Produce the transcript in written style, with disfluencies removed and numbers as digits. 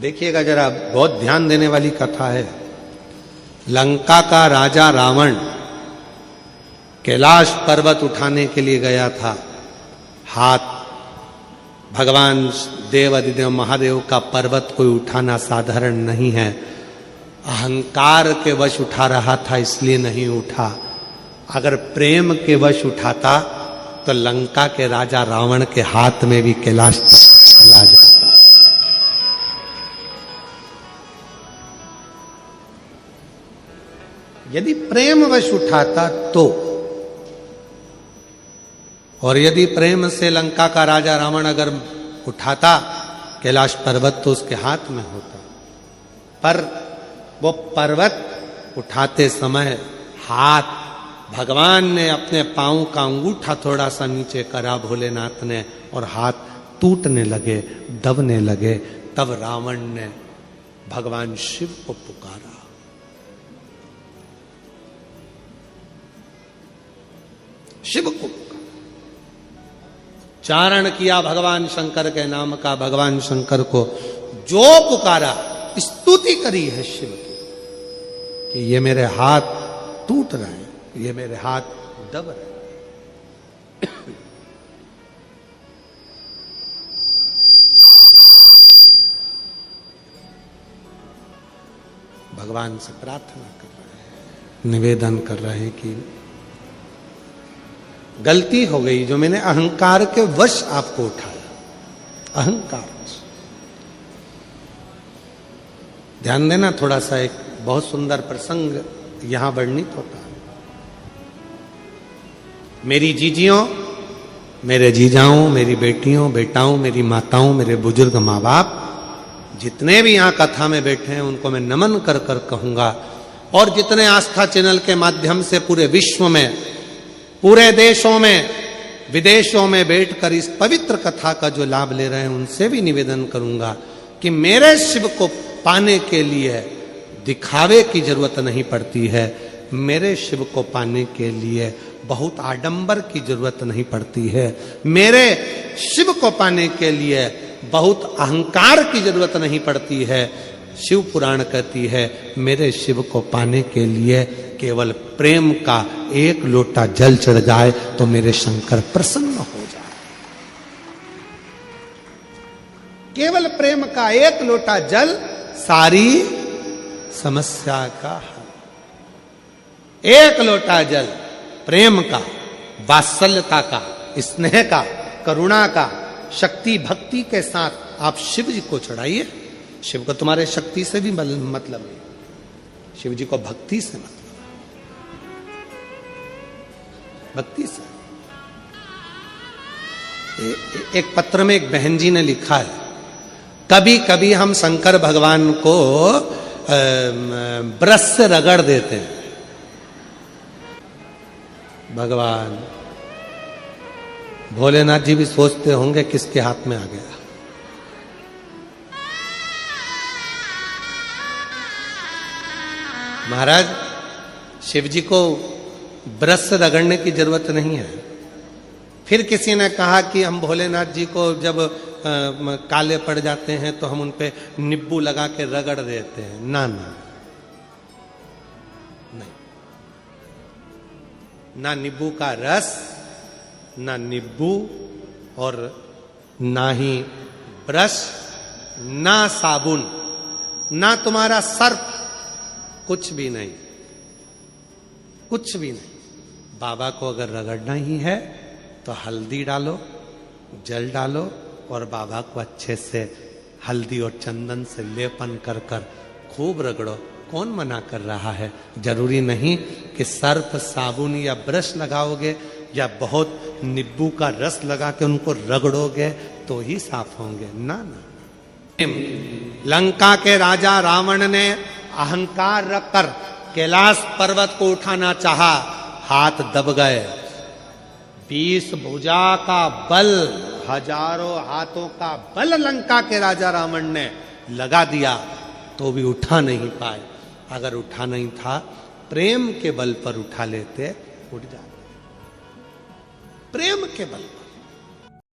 देखिएगा जरा, बहुत ध्यान देने वाली कथा है। लंका का राजा रावण कैलाश पर्वत उठाने के लिए गया था। हाथ भगवान देव अधिदेव महादेव का पर्वत कोई उठाना साधारण नहीं है। अहंकार के वश उठा रहा था, इसलिए नहीं उठा। अगर प्रेम के वश उठाता तो लंका के राजा रावण के हाथ में भी कैलाश चला जाता। यदि प्रेम वश उठाता तो, और यदि प्रेम से लंका का राजा रावण अगर उठाता कैलाश पर्वत तो उसके हाथ में होता। पर वो पर्वत उठाते समय हाथ भगवान ने अपने पांव का अंगूठा थोड़ा सा नीचे करा भोलेनाथ ने, और हाथ टूटने लगे, दबने लगे। तब रावण ने भगवान शिव को पुकारा। शिव को चारण किया भगवान शंकर के नाम का। भगवान शंकर को जो पुकारा, स्तुति करी है शिव की कि ये मेरे हाथ टूट रहे हैं, ये मेरे हाथ दब रहे हैं। भगवान से प्रार्थना कर रहे हैं, निवेदन कर रहे हैं कि गलती हो गई जो मैंने अहंकार के वश आपको उठाया। अहंकार। ध्यान देना थोड़ा सा, एक बहुत सुंदर प्रसंग यहां वर्णित होता है। मेरी जीजियों, मेरे जीजाओं, मेरी बेटियों, बेटाओं, मेरी माताओं, मेरे बुजुर्ग माँ बाप, जितने भी यहां कथा में बैठे हैं उनको मैं नमन कर कर कहूंगा। और जितने आस्था चैनल के माध्यम से पूरे विश्व में, पूरे देशों में, विदेशों में बैठकर इस पवित्र कथा का जो लाभ ले रहे हैं उनसे भी निवेदन करूंगा कि मेरे शिव को पाने के लिए दिखावे की जरूरत नहीं पड़ती है। मेरे शिव को पाने के लिए बहुत आडंबर की जरूरत नहीं पड़ती है। मेरे शिव को पाने के लिए बहुत अहंकार की जरूरत नहीं पड़ती है। शिव पुराण कहती है मेरे शिव को पाने के लिए केवल प्रेम का एक लोटा जल चढ़ जाए तो मेरे शंकर प्रसन्न हो जाए। केवल प्रेम का एक लोटा जल सारी समस्या का हल। एक लोटा जल प्रेम का, वात्सल्यता का, स्नेह का, करुणा का, शक्ति भक्ति के साथ आप शिव जी को चढ़ाइए। शिव को तुम्हारे शक्ति से भी मतलब नहीं, शिव जी को भक्ति से मतलब, भक्ति से। एक पत्र में एक बहन जी ने लिखा है, कभी कभी हम शंकर भगवान को ब्रश से रगड़ देते हैं। भगवान भोलेनाथ जी भी सोचते होंगे किसके हाथ में आ गया। महाराज, शिव जी को ब्रश से रगड़ने की जरूरत नहीं है। फिर किसी ने कहा कि हम भोलेनाथ जी को जब काले पड़ जाते हैं तो हम उन पे नींबू लगा के रगड़ देते हैं। ना ना, नहीं, ना नींबू का रस, ना नींबू, और ना ही ब्रश, ना साबुन, ना तुम्हारा सर्फ, कुछ भी नहीं, कुछ भी नहीं। बाबा को अगर रगड़ना ही है तो हल्दी डालो, जल डालो, और बाबा को अच्छे से हल्दी और चंदन से लेपन कर कर खूब रगड़ो। कौन मना कर रहा है? जरूरी नहीं कि सर्फ, साबुन या ब्रश लगाओगे या बहुत नींबू का रस लगा के उनको रगड़ोगे तो ही साफ होंगे। ना ना। लंका के राजा रावण ने अहंकार रखकर कैलाश पर्वत को उठाना चाहा, हाथ दब गए। 20 भुजा का बल, हजारों हाथों का बल लंका के राजा रावण ने लगा दिया तो भी उठा नहीं पाए। अगर उठा नहीं था, प्रेम के बल पर उठा लेते, उठ जाते। प्रेम के बल पर।